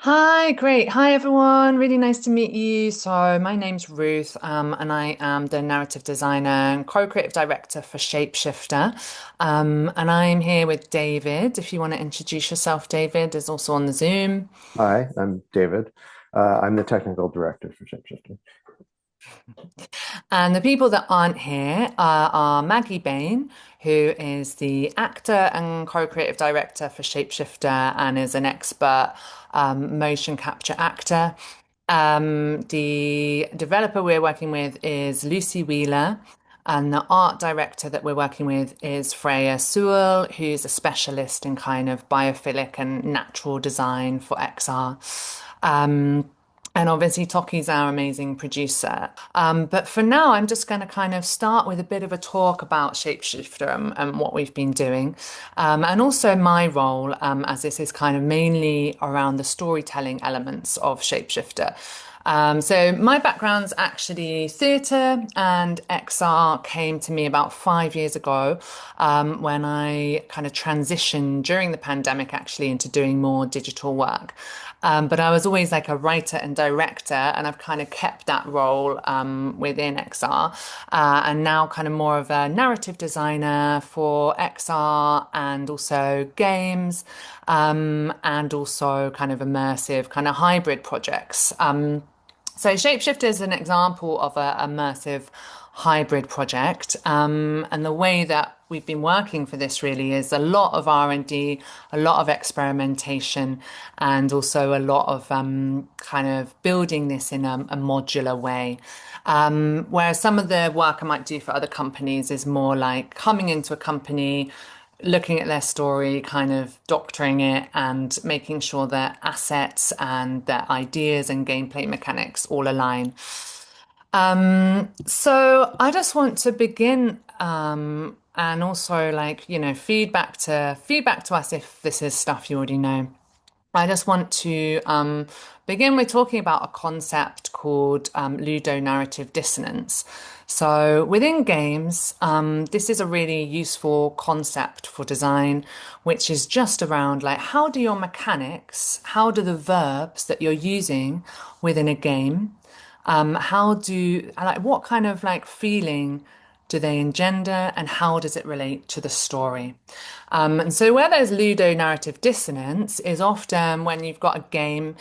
Hi, great. Hi, everyone. Really nice to meet you. So, my name's Ruth, and I am the narrative designer and co-creative director for Shapeshifter. And I'm here with David. If you want to introduce yourself, David is also on the Zoom. Hi, I'm David. I'm the technical director for Shapeshifter. And the people that aren't here are Maggie Bain, who is the actor and co-creative director for Shapeshifter and is an expert motion capture actor. The developer we're working with is Lucy Wheeler, and the art director that we're working with is Freya Sewell, who's a specialist in kind of biophilic and natural design for XR. Um, and obviously, Toki's our amazing producer. But for now, I'm just going to kind of start with a bit of a talk about Shapeshifter and what we've been doing. And also my role, as this is kind of mainly around the storytelling elements of Shapeshifter. So my background's actually theatre, and XR came to me about 5 years ago when I kind of transitioned during the pandemic actually into doing more digital work. But I was always like a writer and director, and I've kind of kept that role within XR, and now kind of more of a narrative designer for XR and also games, and also kind of immersive, kind of hybrid projects. So Shapeshifter is an example of a immersive hybrid project, and the way that we've been working for this really is a lot of R&D, a lot of experimentation, and also a lot of kind of building this in a modular way. Whereas some of the work I might do for other companies is more like coming into a company, looking at their story, kind of doctoring it and making sure their assets and their ideas and gameplay mechanics all align. So I just want to begin and also like, feedback to us if this is stuff you already know. I just want to begin with talking about a concept called ludonarrative dissonance. So, within games, this is a really useful concept for design, which is just around like how do your mechanics, how do the verbs that you're using within a game, what kind of like feeling do they engender and how does it relate to the story? And so, where there's ludo narrative dissonance is often when you've got a game,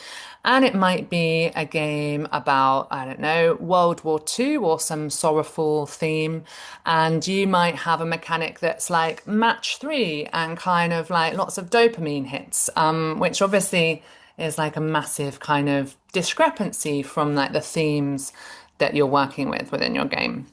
and it might be a game about, I don't know, World War II or some sorrowful theme, and you might have a mechanic that's like match three and kind of like lots of dopamine hits, which obviously is like a massive kind of discrepancy from like the themes that you're working with within your game.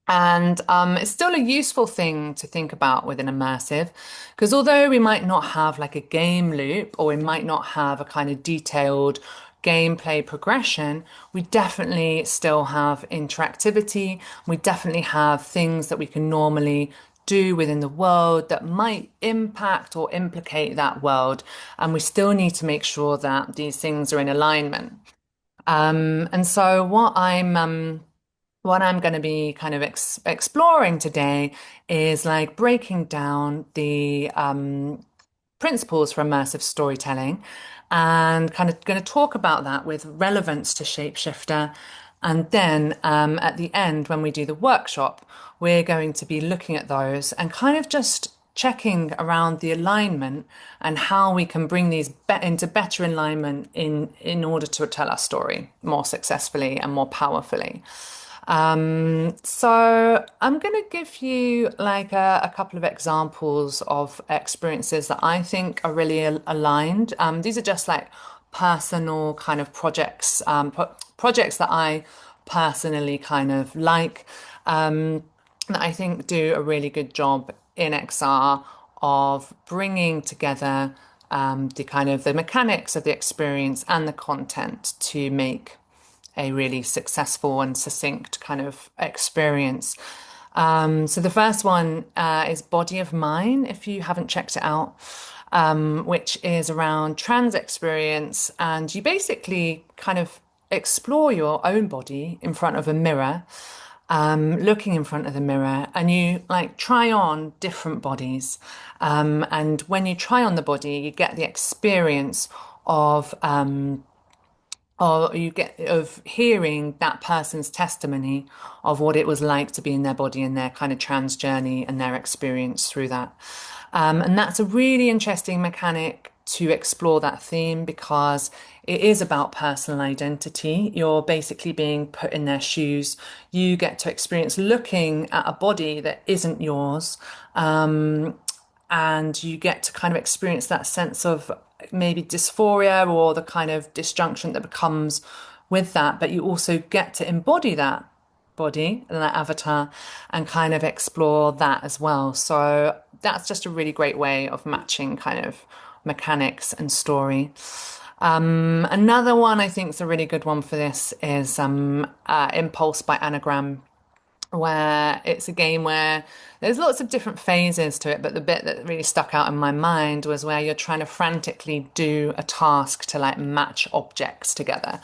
And it's still a useful thing to think about with an immersive, because although we might not have like a game loop or we might not have a kind of detailed gameplay progression, we definitely still have interactivity. We definitely have things that we can normally do within the world that might impact or implicate that world. And we still need to make sure that these things are in alignment. And so what I'm going to be kind of exploring today is like breaking down the principles for immersive storytelling and kind of going to talk about that with relevance to Shapeshifter. And then at the end, when we do the workshop, we're going to be looking at those and kind of just checking around the alignment and how we can bring these into better alignment in order to tell our story more successfully and more powerfully. So I'm going to give you like a couple of examples of experiences that I think are really aligned. These are just like personal kind of projects, projects that I personally kind of like, that I think do a really good job in XR of bringing together the kind of the mechanics of the experience and the content to make a really successful and succinct kind of experience. So the first one is Body of Mine, if you haven't checked it out, which is around trans experience. And you basically kind of explore your own body in front of a mirror, looking in front of the mirror, and you like try on different bodies. And when you try on the body, you get the experience of or you get of hearing that person's testimony of what it was like to be in their body and their kind of trans journey and their experience through that. And that's a really interesting mechanic to explore that theme because it is about personal identity. You're basically being put in their shoes. You get to experience looking at a body that isn't yours. And you get to kind of experience that sense of maybe dysphoria or the kind of disjunction that becomes with that, but you also get to embody that body and that avatar and kind of explore that as well. So that's just a really great way of matching kind of mechanics and story. Another one I think is a really good one for this is Impulse by Anagram, where it's a game where there's lots of different phases to it, but the bit that really stuck out in my mind was where you're trying to frantically do a task to like match objects together.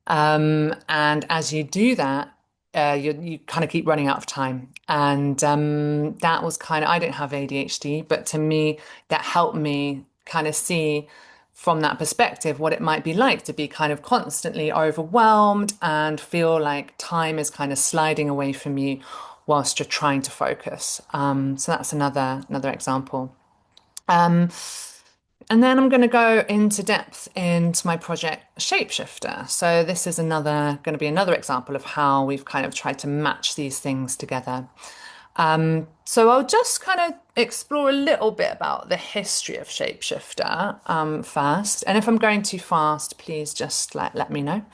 And as you do that, you kind of keep running out of time. And that was kind of, I don't have ADHD, but to me, that helped me kind of see from that perspective what it might be like to be kind of constantly overwhelmed and feel like time is kind of sliding away from you whilst you're trying to focus. So that's another example. Um, and then I'm going to go into depth into my project Shapeshifter. So this is another going to be another example of how we've kind of tried to match these things together. So I'll just kind of explore a little bit about the history of Shapeshifter first. And if I'm going too fast, please just like let me know.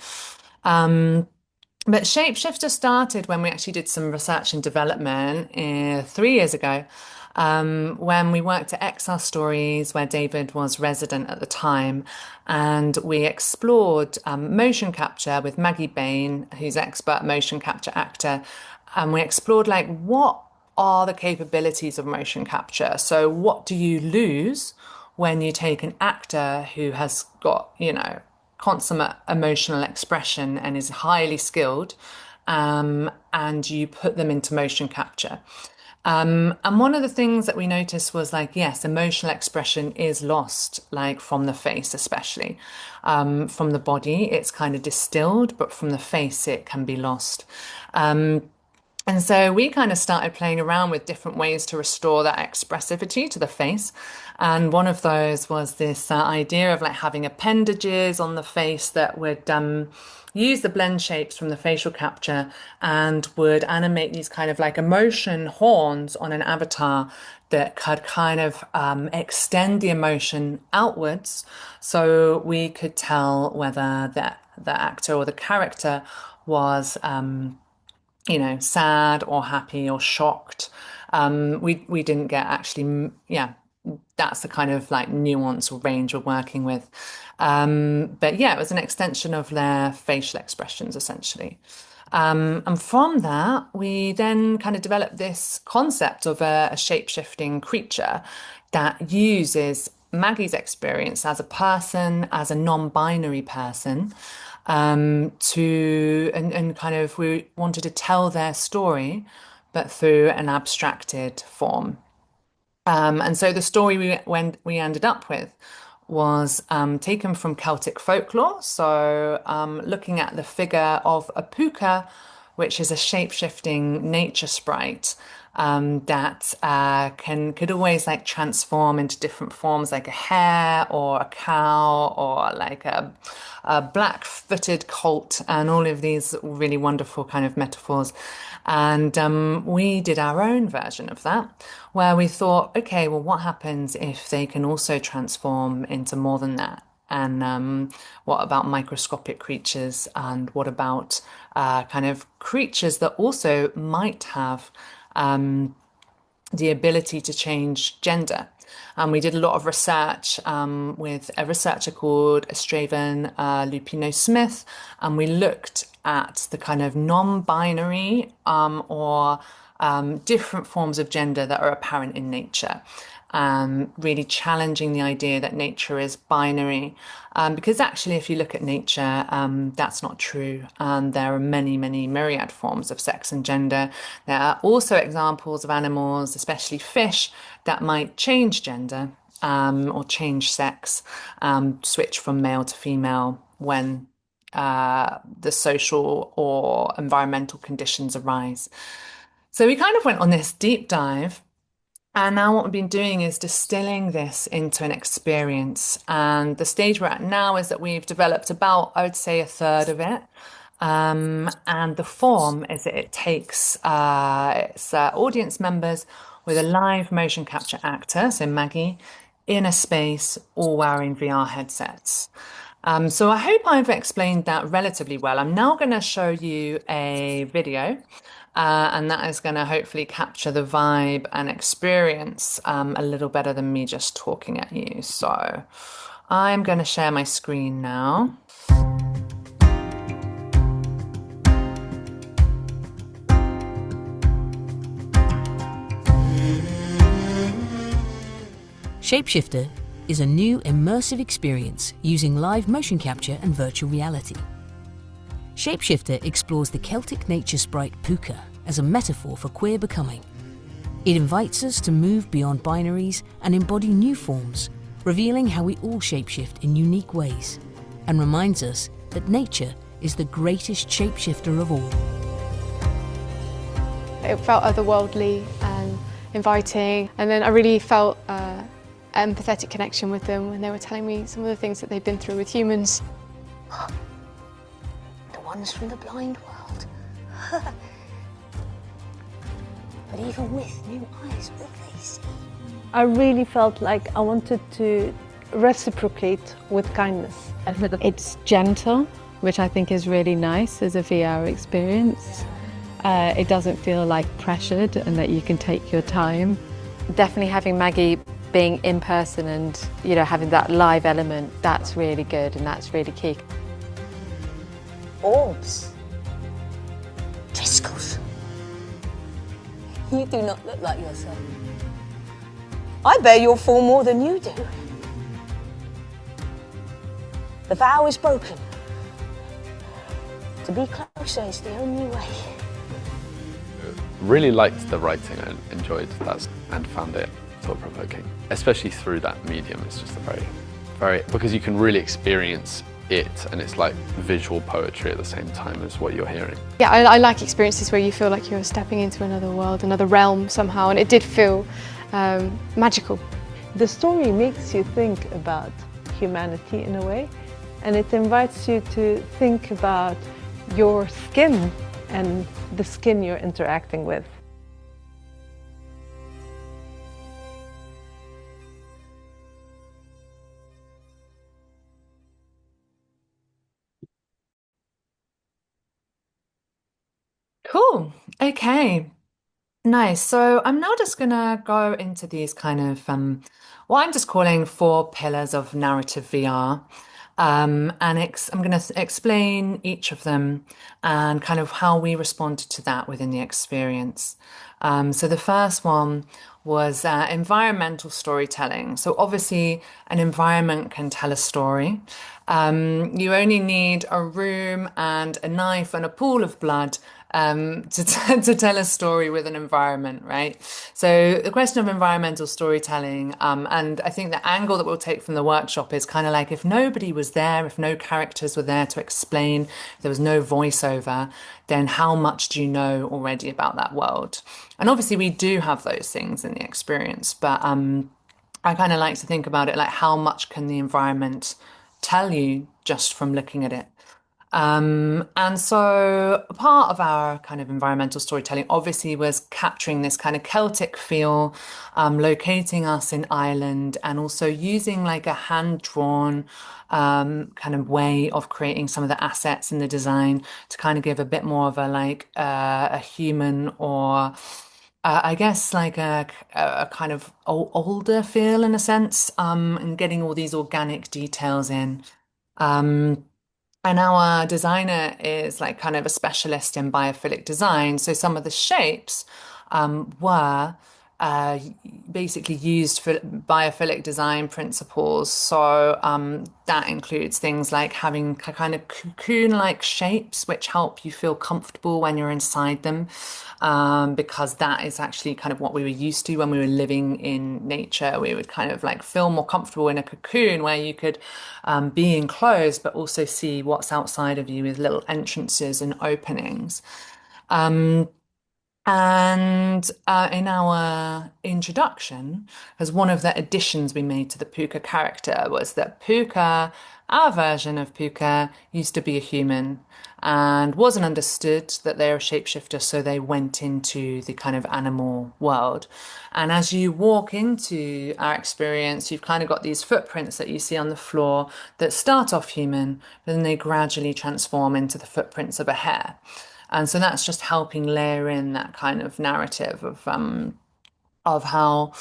But Shapeshifter started when we actually did some research and development 3 years ago, when we worked at XR Stories, where David was resident at the time, and we explored motion capture with Maggie Bain, who's expert motion capture actor, and we explored like what are the capabilities of motion capture? So what do you lose when you take an actor who has got, consummate emotional expression and is highly skilled, and you put them into motion capture. And one of the things that we noticed was like, yes, emotional expression is lost, like from the face, especially from the body, it's kind of distilled, but from the face, it can be lost. And so we kind of started playing around with different ways to restore that expressivity to the face. And one of those was this idea of like having appendages on the face that would use the blend shapes from the facial capture and would animate these kind of like emotion horns on an avatar that could kind of extend the emotion outwards so we could tell whether the actor or the character was sad or happy or shocked. We didn't get actually, yeah, that's the kind of like nuance or range we're working with. But yeah, it was an extension of their facial expressions essentially. And from that, we then kind of developed this concept of a shape-shifting creature that uses Maggie's experience as a person, as a non-binary person, and kind of we wanted to tell their story, but through an abstracted form. And so the story we ended up with was taken from Celtic folklore. So looking at the figure of a Púca, which is a shape-shifting nature sprite that could always like transform into different forms, like a hare or a cow or like a black-footed colt, and all of these really wonderful kind of metaphors. And we did our own version of that, where we thought, okay, well, what happens if they can also transform into more than that? And what about microscopic creatures? And what about kind of creatures that also might have the ability to change gender? And we did a lot of research with a researcher called Estraven Lupino Smith, and we looked at the kind of non-binary or different forms of gender that are apparent in nature. Really challenging the idea that nature is binary. Because actually, if you look at nature, that's not true. There are many, many myriad forms of sex and gender. There are also examples of animals, especially fish, that might change gender. or change sex, switch from male to female when the social or environmental conditions arise. So we kind of went on this deep dive. And now what we've been doing is distilling this into an experience. And the stage we're at now is that we've developed about, I would say, a third of it. And the form is that it takes its audience members with a live motion capture actor, so Maggie, in a space, all wearing VR headsets. So I hope I've explained that relatively well. I'm now going to show you a video, and that is going to hopefully capture the vibe and experience a little better than me just talking at you. So I'm going to share my screen now. Shapeshifter is a new immersive experience using live motion capture and virtual reality. Shapeshifter explores the Celtic nature sprite Púca as a metaphor for queer becoming. It invites us to move beyond binaries and embody new forms, revealing how we all shapeshift in unique ways, and reminds us that nature is the greatest shapeshifter of all. It felt otherworldly and inviting, and then I really felt empathetic connection with them when they were telling me some of the things that they've been through with humans. The ones from the blind world. But even with new eyes, will they see? I really felt like I wanted to reciprocate with kindness. It's gentle, which I think is really nice as a VR experience. It doesn't feel like pressured and that you can take your time. Definitely having Maggie being in person and having that live element, that's really good and that's really key. Orbs. Triskells. You do not look like yourself. I bear your form more than you do. The vow is broken. To be closer is the only way. Really liked the writing and enjoyed that and found it thought-provoking, especially through that medium. It's just because you can really experience it, and it's like visual poetry at the same time as what you're hearing. Yeah, I like experiences where you feel like you're stepping into another world, another realm somehow, and it did feel magical. The story makes you think about humanity in a way, and it invites you to think about your skin and the skin you're interacting with. Cool. Okay. Nice. So I'm now just gonna go into these kind of what I'm just calling four pillars of narrative VR. And I'm going to explain each of them and kind of how we responded to that within the experience. So the first one was environmental storytelling. So obviously, an environment can tell a story. You only need a room and a knife and a pool of blood to tell a story with an environment, right? So the question of environmental storytelling, and I think the angle that we'll take from the workshop is kind of like if nobody was there, if no characters were there to explain, if there was no voiceover, then how much do you know already about that world? And obviously we do have those things in the experience, but I kind of like to think about it like how much can the environment tell you just from looking at it? And so part of our kind of environmental storytelling obviously was capturing this kind of Celtic feel, locating us in Ireland and also using like a hand-drawn kind of way of creating some of the assets in the design to kind of give a bit more of a like a human or I guess like a kind of older feel in a sense, and getting all these organic details in. Um, and our designer is like kind of a specialist in biophilic design. So some of the shapes were basically used for biophilic design principles. So that includes things like having kind of cocoon-like shapes, which help you feel comfortable when you're inside them, because that is actually kind of what we were used to when we were living in nature. We would kind of like feel more comfortable in a cocoon where you could be enclosed, but also see what's outside of you with little entrances and openings. And in our introduction, as one of the additions we made to the Púca character was that Púca, our version of Púca, used to be a human and wasn't understood that they're a shapeshifter, so they went into the kind of animal world. And as you walk into our experience, you've kind of got these footprints that you see on the floor that start off human, but then they gradually transform into the footprints of a hare. And so that's just helping layer in that kind of narrative of how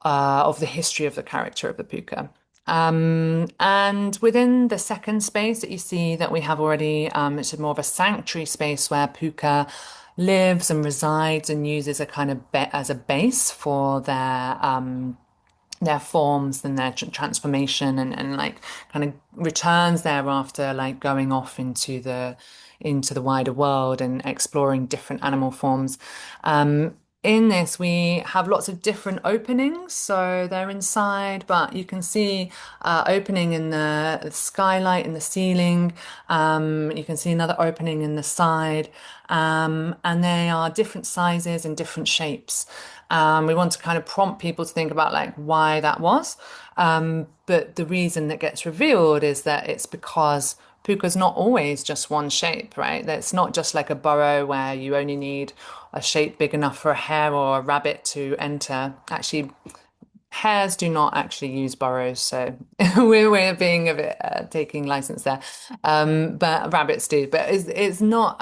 of the history of the character of the Púca. And within the second space that you see that we have already, it's more of a sanctuary space where Púca lives and resides and uses a kind of as a base for their forms and their transformation and like kind of returns thereafter, like going off into the wider world and exploring different animal forms. In this, we have lots of different openings. So they're inside, but you can see opening in the skylight in the ceiling. You can see another opening in the side. And they are different sizes and different shapes. We want to kind of prompt people to think about like why that was. But the reason that gets revealed is that it's because Púca's not always just one shape, right? It's not just like a burrow where you only need a shape big enough for a hare or a rabbit to enter. Actually, hares do not actually use burrows, so we're being a bit taking license there. But rabbits do. But it's not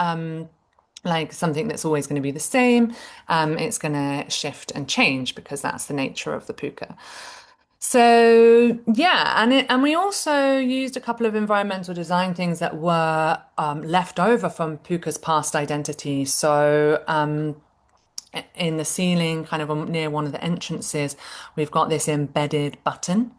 like something that's always going to be the same. It's going to shift and change because that's the nature of the Púca. So yeah, and we also used a couple of environmental design things that were left over from Púca's past identity. So in the ceiling, kind of near one of the entrances, we've got this embedded button.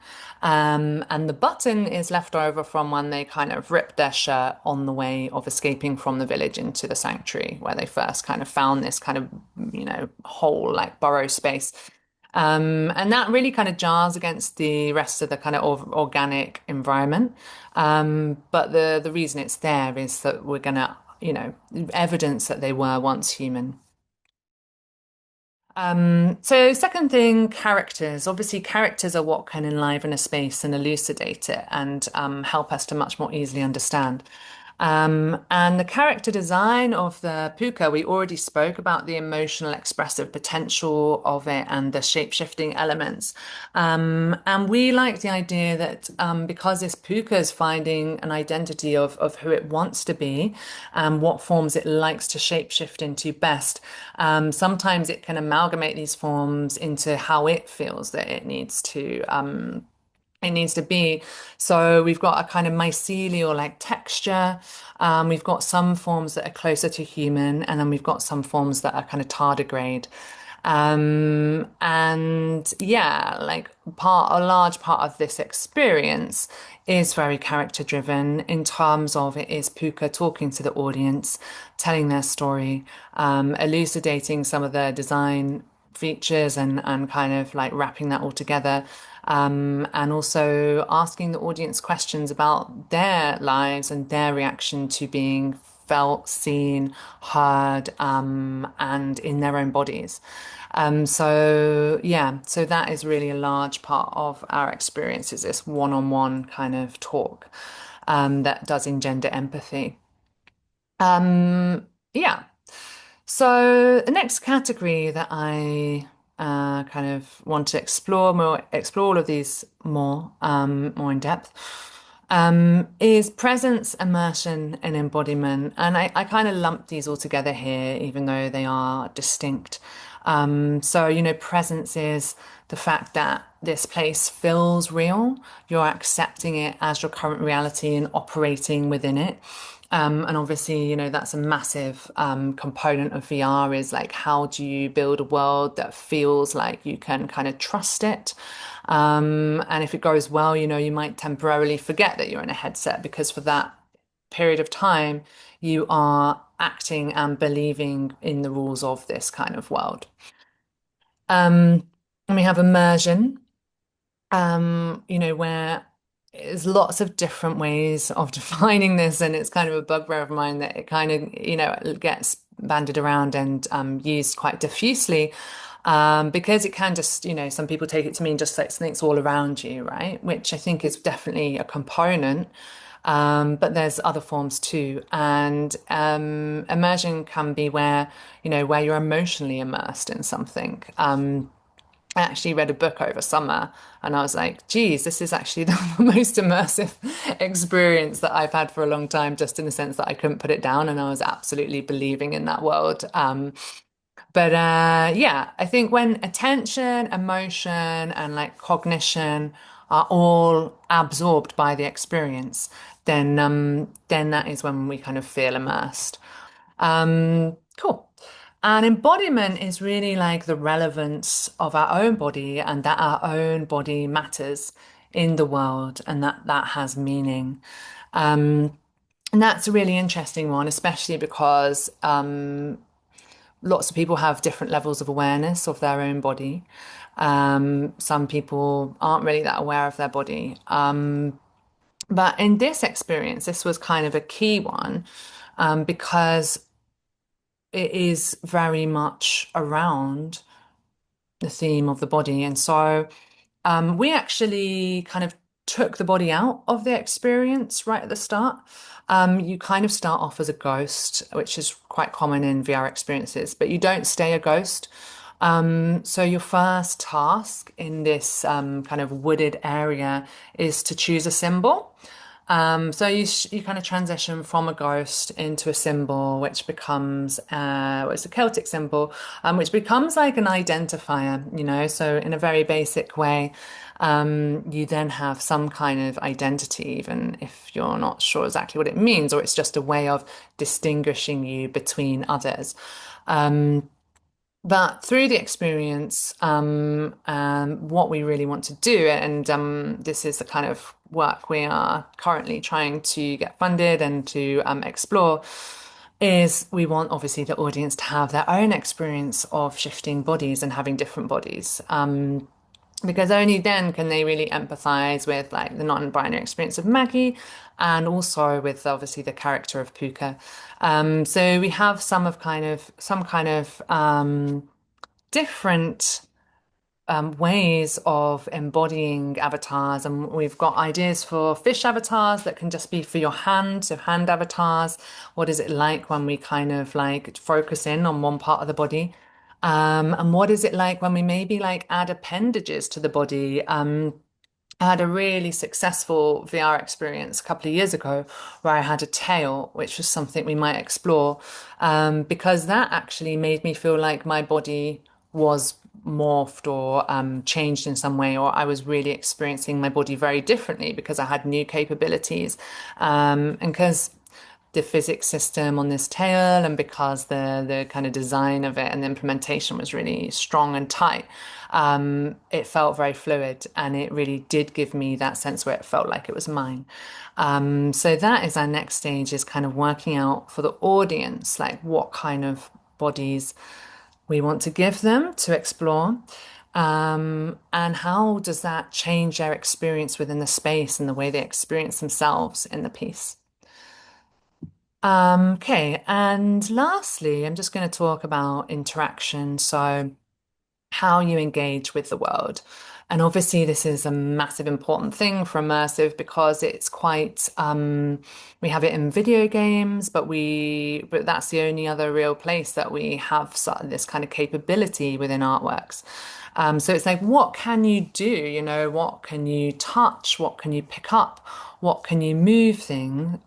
And the button is left over from when they kind of ripped their shirt on the way of escaping from the village into the sanctuary, where they first kind of found this kind of, hole, like burrow space. And that really kind of jars against the rest of the kind of organic environment. But the reason it's there is that we're going to, evidence that they were once human. So second thing, characters. Obviously, characters are what can enliven a space and elucidate it and help us to much more easily understand. And the character design of the Púca, we already spoke about the emotional expressive potential of it and the shape-shifting elements. And we like the idea that because this Púca is finding an identity of who it wants to be and what forms it likes to shape-shift into best, sometimes it can amalgamate these forms into how it feels that it needs to be. So we've got a kind of mycelial like texture. We've got some forms that are closer to human, and then we've got some forms that are kind of tardigrade. And yeah, like a large part of this experience is very character driven in terms of it is Púca talking to the audience, telling their story, elucidating some of their design features and kind of like wrapping that all together. And also asking the audience questions about their lives and their reaction to being felt, seen, heard, and in their own bodies. So that is really a large part of our experience is this one-on-one kind of talk that does engender empathy. Yeah. So the next category that I kind of want to explore all of these more in depth, is presence, immersion, and embodiment. And I kind of lump these all together here, even though they are distinct. So, presence is the fact that this place feels real. You're accepting it as your current reality and operating within it. And obviously, that's a massive component of VR is like, how do you build a world that feels like you can kind of trust it? And if it goes well, you might temporarily forget that you're in a headset because for that period of time, you are acting and believing in the rules of this kind of world. And we have immersion, where there's lots of different ways of defining this, and it's kind of a bugbear of mine that it kind of, it gets bandied around and used quite diffusely, because it can just, some people take it to mean just like something's all around you, right? Which I think is definitely a component. But there's other forms too. And immersion can be where you're emotionally immersed in something. I actually read a book over summer and I was like, geez, this is actually the most immersive experience that I've had for a long time, just in the sense that I couldn't put it down and I was absolutely believing in that world. But yeah, I think when attention, emotion, and like cognition are all absorbed by the experience, then that is when we kind of feel immersed. Cool. And embodiment is really like the relevance of our own body and that our own body matters in the world and that has meaning. And that's a really interesting one, especially because lots of people have different levels of awareness of their own body. Some people aren't really that aware of their body. But in this experience, this was kind of a key one, because it is very much around the theme of the body. And so we actually kind of took the body out of the experience right at the start. You kind of start off as a ghost, which is quite common in VR experiences, but you don't stay a ghost. So your first task in this kind of wooded area is to choose a symbol. So you kind of transition from a ghost into a symbol, which becomes it's a Celtic symbol, which becomes like an identifier. So in a very basic way, you then have some kind of identity, even if you're not sure exactly what it means, or it's just a way of distinguishing you between others. But through the experience, what we really want to do, and this is the kind of work we are currently trying to get funded and to explore, is we want obviously the audience to have their own experience of shifting bodies and having different bodies. Because only then can they really empathize with like the non-binary experience of Maggie and also with obviously the character of Púca. So we have some kind of different ways of embodying avatars, and we've got ideas for fish avatars that can just be for your hand, so hand avatars. What is it like when we kind of like focus in on one part of the body? And what is it like when we maybe like add appendages to the body? I had a really successful VR experience a couple of years ago where I had a tail, which was something we might explore, because that actually made me feel like my body was morphed or changed in some way, or I was really experiencing my body very differently because I had new capabilities. And because the physics system on this tail and because the kind of design of it and the implementation was really strong and tight, it felt very fluid and it really did give me that sense where it felt like it was mine. So that is our next stage, is kind of working out for the audience like what kind of bodies we want to give them to explore. And how does that change their experience within the space and the way they experience themselves in the piece? Okay, and lastly, I'm just going to talk about interaction. So, how you engage with the world. And obviously, this is a massive important thing for immersive because it's quite, we have it in video games, but that's the only other real place that we have this kind of capability within artworks. So it's like, what can you do? What can you touch? What can you pick up? What can you move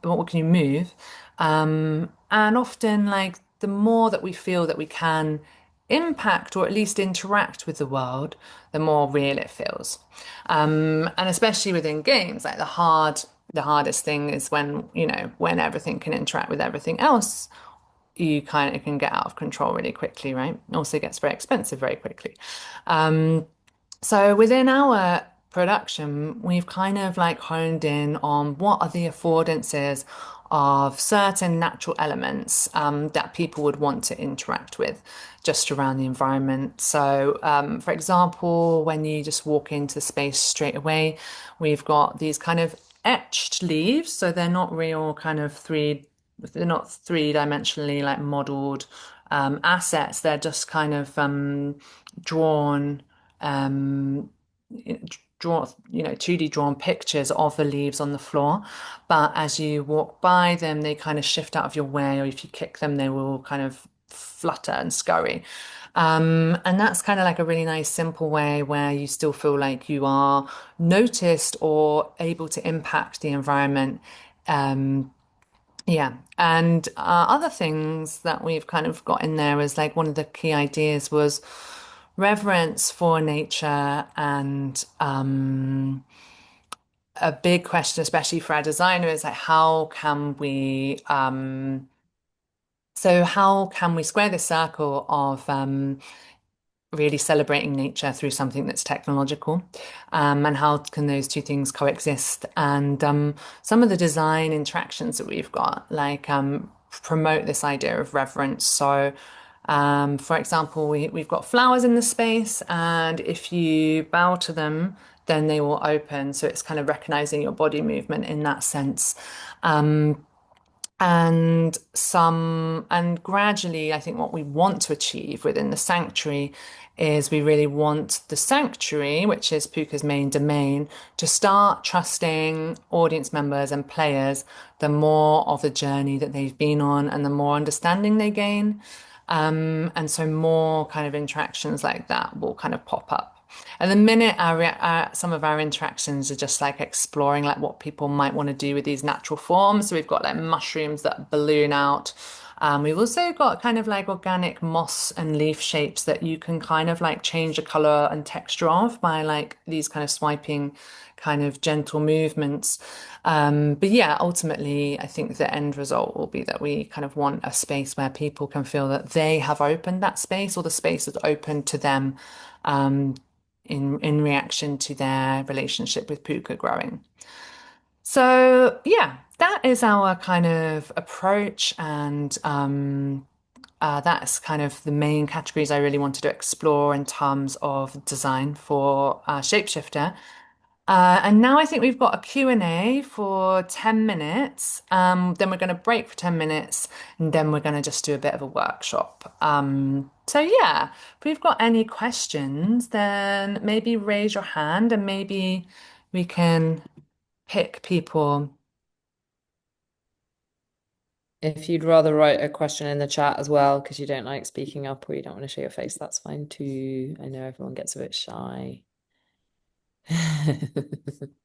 What can you move? And often, like, the more that we feel that we can impact or at least interact with the world, the more real it feels. And especially within games, like the hard the hardest thing is when, when everything can interact with everything else, you kind of can get out of control really quickly, right? Also gets very expensive very quickly. Um, so within our production, we've kind of like honed in on what are the affordances of certain natural elements that people would want to interact with just around the environment. So, for example, when you just walk into the space straight away, we've got these kind of etched leaves. So they're not real kind of they're not three-dimensionally like modeled assets. They're just kind of drawn um, draw, 2D drawn pictures of the leaves on the floor. But as you walk by them, they kind of shift out of your way, or if you kick them, they will kind of flutter and scurry. And that's kind of like a really nice, simple way where you still feel like you are noticed or able to impact the environment. Um, yeah. And other things that we've kind of got in there is like one of the key ideas was reverence for nature and a big question, especially for our designer, is like how can we square this circle of really celebrating nature through something that's technological, and how can those two things coexist? And some of the design interactions that we've got, like promote this idea of reverence. So, for example, we've got flowers in the space, and if you bow to them, then they will open. So it's kind of recognizing your body movement in that sense. And gradually, I think what we want to achieve within the sanctuary is we really want the sanctuary, which is Púca's main domain, to start trusting audience members and players the more of the journey that they've been on and the more understanding they gain. And so more kind of interactions like that will kind of pop up. And the minute some of our interactions are just like exploring like what people might want to do with these natural forms. So we've got like mushrooms that balloon out. We've also got kind of like organic moss and leaf shapes that you can kind of like change the color and texture of by like these kind of swiping kind of gentle movements. But yeah, ultimately, I think the end result will be that we kind of want a space where people can feel that they have opened that space or the space is open to them. In reaction to their relationship with Púca growing. So yeah, that is our kind of approach, and that's kind of the main categories I really wanted to explore in terms of design for Shapeshifter. And now I think we've got a Q&A for 10 minutes. Then we're going to break for 10 minutes, and then we're going to just do a bit of a workshop. So yeah, if we've got any questions, then maybe raise your hand and maybe we can pick people. If you'd rather write a question in the chat as well, because you don't like speaking up or you don't want to show your face, that's fine too. I know everyone gets a bit shy. Kylie.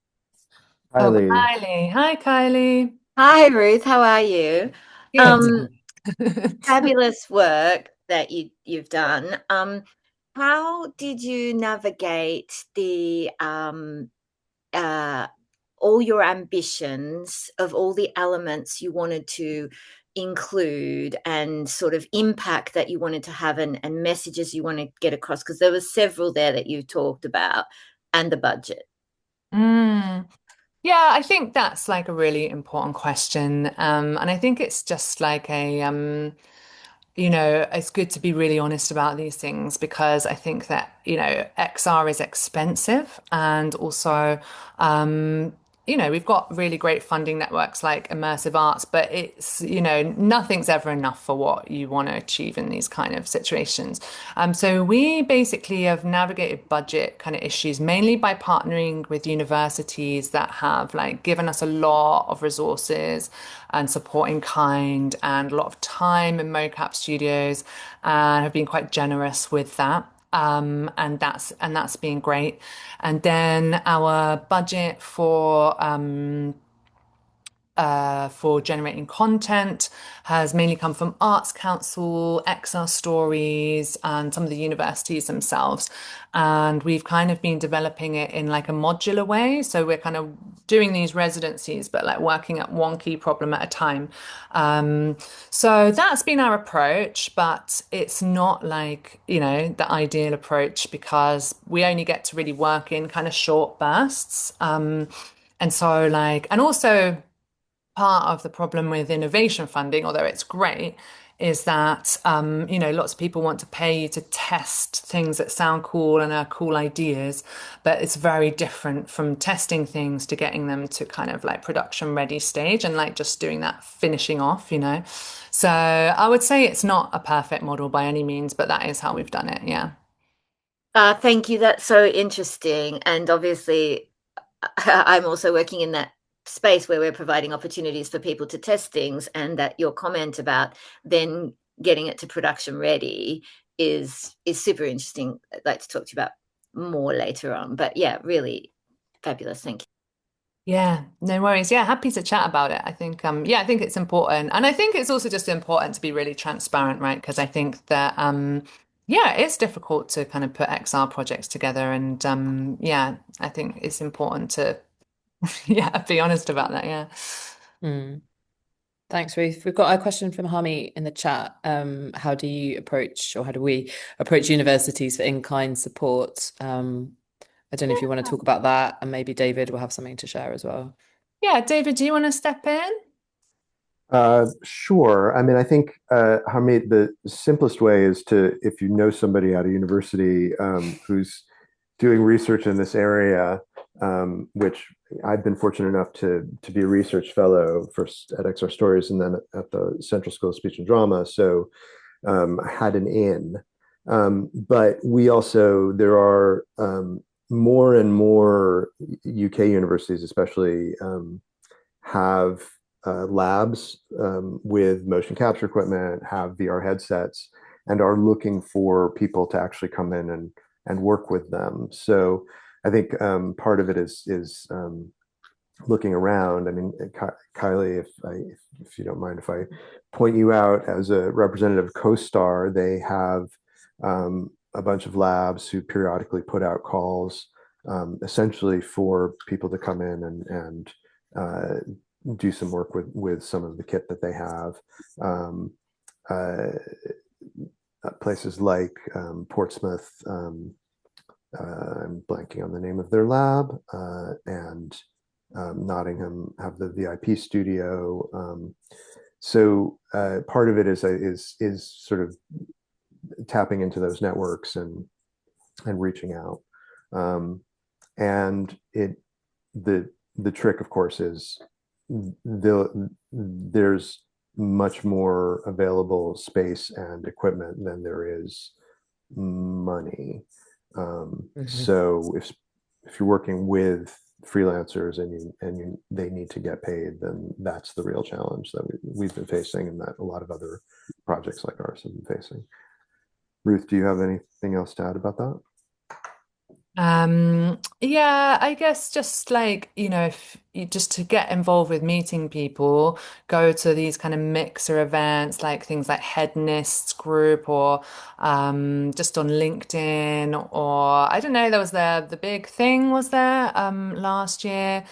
Kylie. Hi, Kylie. Hi, Ruth. How are you? Good. Fabulous work that you've done. How did you navigate the all your ambitions of all the elements you wanted to include and sort of impact that you wanted to have and messages you want to get across? Because there were several there that you talked about, and the budget. Yeah, I think that's like a really important question. And I think it's just like it's good to be really honest about these things because I think that, XR is expensive and also, we've got really great funding networks like Immersive Arts, but it's, nothing's ever enough for what you want to achieve in these kind of situations. So we basically have navigated budget kind of issues mainly by partnering with universities that have like given us a lot of resources and support in kind and a lot of time in mocap studios and have been quite generous with that. And that's been great. And then our budget for for generating content has mainly come from Arts Council, XR Stories, and some of the universities themselves. And we've kind of been developing it in like a modular way. So we're kind of doing these residencies, but like working at one key problem at a time. So that's been our approach, but it's not like, the ideal approach because we only get to really work in kind of short bursts. And so and also part of the problem with innovation funding, although it's great, is that lots of people want to pay you to test things that sound cool and are cool ideas, but it's very different from testing things to getting them to kind of like production ready stage and like just doing that finishing off. So I would say it's not a perfect model by any means, but that is how we've done it. Yeah. Thank you. That's so interesting. And obviously, I'm also working in that space where we're providing opportunities for people to test things, and that your comment about then getting it to production ready is super interesting. I'd like to talk to you about more later on. But yeah, really fabulous. Thank you. Yeah, no worries. Yeah, happy to chat about it. I think I think it's important. And I think it's also just important to be really transparent, right? Because I think that yeah, it's difficult to kind of put XR projects together and yeah, I think it's important to yeah, be honest about that. Yeah. Mm. Thanks, Ruth. We've got a question from Hami in the chat. How do you approach, or how do we approach universities for in-kind support? I don't know if you want to talk about that, and maybe David will have something to share as well. Yeah, David, do you want to step in? Sure. I mean, I think, Hamid, the simplest way is to, if you know somebody at a university who's doing research in this area, which I've been fortunate enough to be a research fellow first at XR Stories and then at the Central School of Speech and Drama. So I had an in. But we also, there are more and more UK universities, especially, have labs with motion capture equipment, have VR headsets, and are looking for people to actually come in and work with them. So I think part of it is looking around. I mean, Kylie, if you don't mind, if I point you out as a representative of CoStar, they have a bunch of labs who periodically put out calls, essentially for people to come in and do some work with some of the kit that they have. Places like Portsmouth, I'm blanking on the name of their lab, and Nottingham have the VIP studio. So part of it is sort of tapping into those networks and reaching out. And the trick, of course, is there's much more available space and equipment than there is money. So if you're working with freelancers and they need to get paid, then that's the real challenge that we've been facing, and that a lot of other projects like ours have been facing. Ruth, do you have anything else to add about that? Yeah, I guess just like, if you just to get involved with meeting people, go to these kind of mixer events, like things like Hedonists group or just on LinkedIn, or I don't know, there was the big thing was there last year.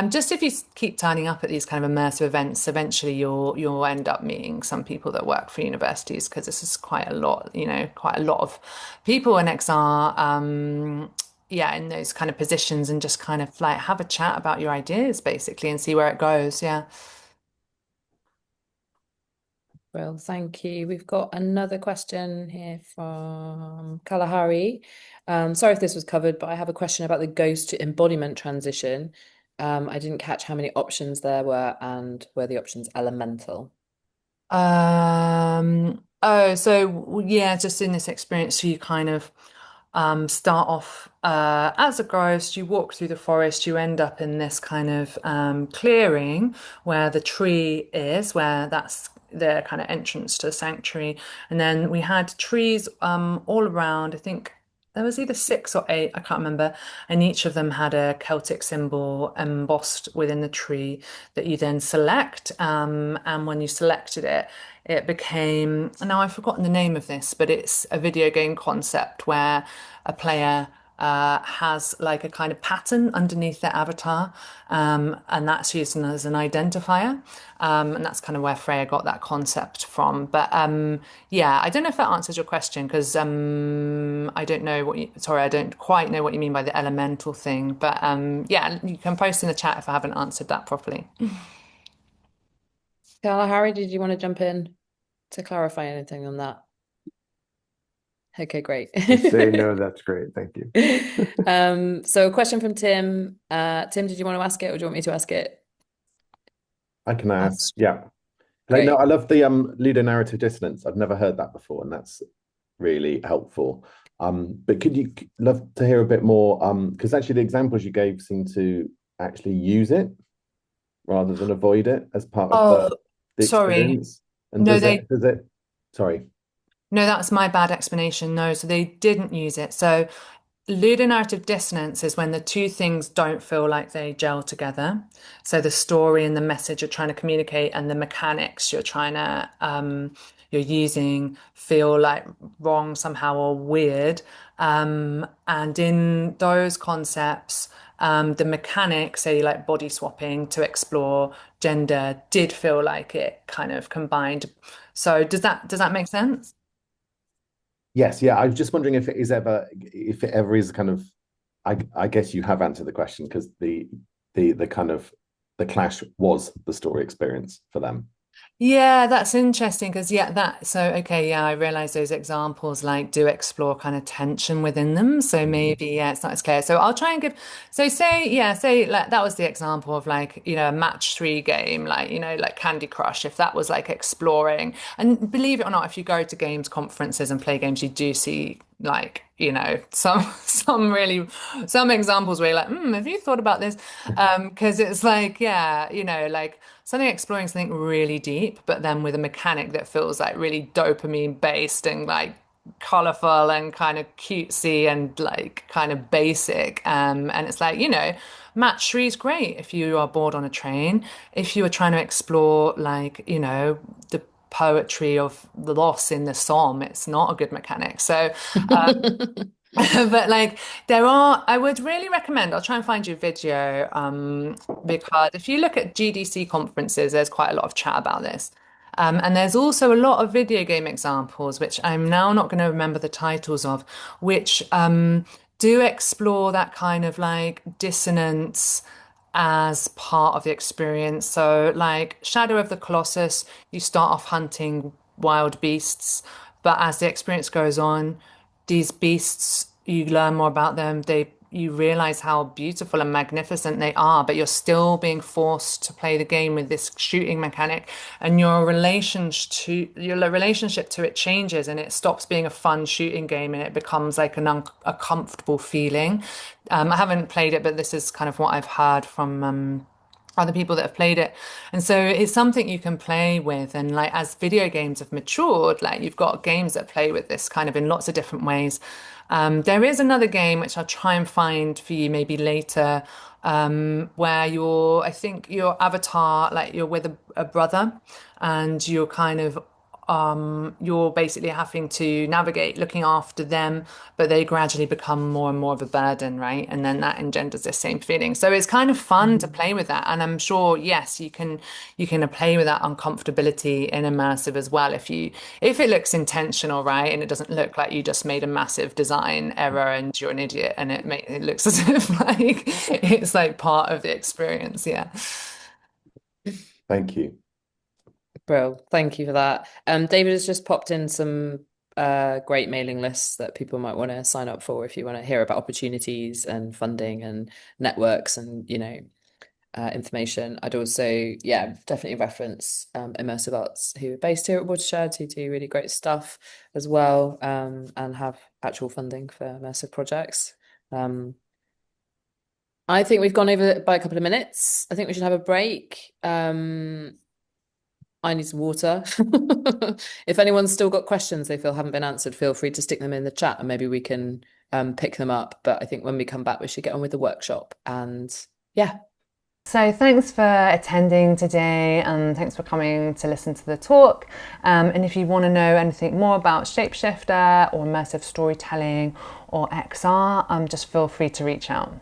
Just if you keep turning up at these kind of immersive events, eventually you'll end up meeting some people that work for universities, because this is quite a lot, quite a lot of people in XR. Yeah, in those kind of positions, and just kind of like have a chat about your ideas basically and see where it goes. Yeah. Well, thank you. We've got another question here from Kalahari. Sorry if this was covered, but I have a question about the ghost to embodiment transition. I didn't catch how many options there were, and were the options elemental? Oh, so yeah, just in this experience, you kind of start off as a ghost, you walk through the forest, you end up in this kind of clearing where the tree is, where that's the kind of entrance to the sanctuary. And then we had trees all around. I think there was either 6 or 8, I can't remember, and each of them had a Celtic symbol embossed within the tree that you then select. And when you selected it, it became, now I've forgotten the name of this, but it's a video game concept where a player has like a kind of pattern underneath their avatar, and that's used as an identifier. And that's kind of where Freya got that concept from. But yeah, I don't know if that answers your question because I don't know what you, sorry, I don't quite know what you mean by the elemental thing. But yeah, you can post in the chat if I haven't answered that properly. Harry, did you want to jump in to clarify anything on that? Okay, great. Say no, that's great. Thank you. So a question from Tim. Tim, did you want to ask it or do you want me to ask it? I can ask. Yeah. Great. No, I love the ludonarrative dissonance. I've never heard that before, and that's really helpful. But could you love to hear a bit more? Because actually the examples you gave seem to actually use it rather than avoid it as part of the experience. And no, does it sorry. No, that's my bad explanation. No, so they didn't use it. So ludonarrative dissonance is when the two things don't feel like they gel together. So the story and the message you're trying to communicate and the mechanics you're trying to you're using feel like wrong somehow or weird. And in those concepts, the mechanics, say like body swapping to explore gender, did feel like it kind of combined. So does that make sense? Yes, yeah. I was just wondering if it ever is kind of, I guess you have answered the question because the kind of the clash was the story experience for them. Yeah, that's interesting because okay, yeah, I realize those examples like do explore kind of tension within them. So maybe, yeah, it's not as clear. So I'll try and say like that was the example of like, a match 3 game, like, like Candy Crush, if that was like exploring. And believe it or not, if you go to games conferences and play games, you do see like, some examples where you're like, have you thought about this? Because it's like, yeah, like something exploring something really deep, but then with a mechanic that feels like really dopamine based and like colorful and kind of cutesy and like kind of basic. And it's like, match 3 is great if you are bored on a train. If you are trying to explore like, the poetry of the loss in the psalm, it's not a good mechanic. So but like I would really recommend, I'll try and find you a video, because if you look at GDC conferences, there's quite a lot of chat about this. And there's also a lot of video game examples, which I'm now not going to remember the titles of, which do explore that kind of like dissonance as part of the experience. So like Shadow of the Colossus, you start off hunting wild beasts, but as the experience goes on, these beasts, you learn more about them. You realize how beautiful and magnificent they are, but you're still being forced to play the game with this shooting mechanic, and your relationship to it changes, and it stops being a fun shooting game, and it becomes like a comfortable feeling. I haven't played it, but this is kind of what I've heard from other people that have played it. And so it's something you can play with. And like as video games have matured, like you've got games that play with this kind of in lots of different ways. There is another game which I'll try and find for you maybe later, where I think your avatar, like you're with a brother and you're kind of you're basically having to navigate looking after them, but they gradually become more and more of a burden, right? And then that engenders the same feeling. So it's kind of fun to play with that. And I'm sure, yes, you can play with that uncomfortability in immersive as well if it looks intentional, right? And it doesn't look like you just made a massive design error and you're an idiot and it looks as if like it's like part of the experience. Yeah. Thank you. Bro, thank you for that. David has just popped in some great mailing lists that people might want to sign up for if you want to hear about opportunities and funding and networks and information. I'd also definitely reference Immersive Arts, who are based here at Watershed, who do really great stuff as well, and have actual funding for immersive projects. I think we've gone over by a couple of minutes. I think we should have a break. I need some water. If anyone's still got questions they feel haven't been answered, feel free to stick them in the chat and maybe we can pick them up. But I think when we come back, we should get on with the workshop. And yeah. So thanks for attending today and thanks for coming to listen to the talk. And if you want to know anything more about Shapeshifter or immersive storytelling or XR, just feel free to reach out.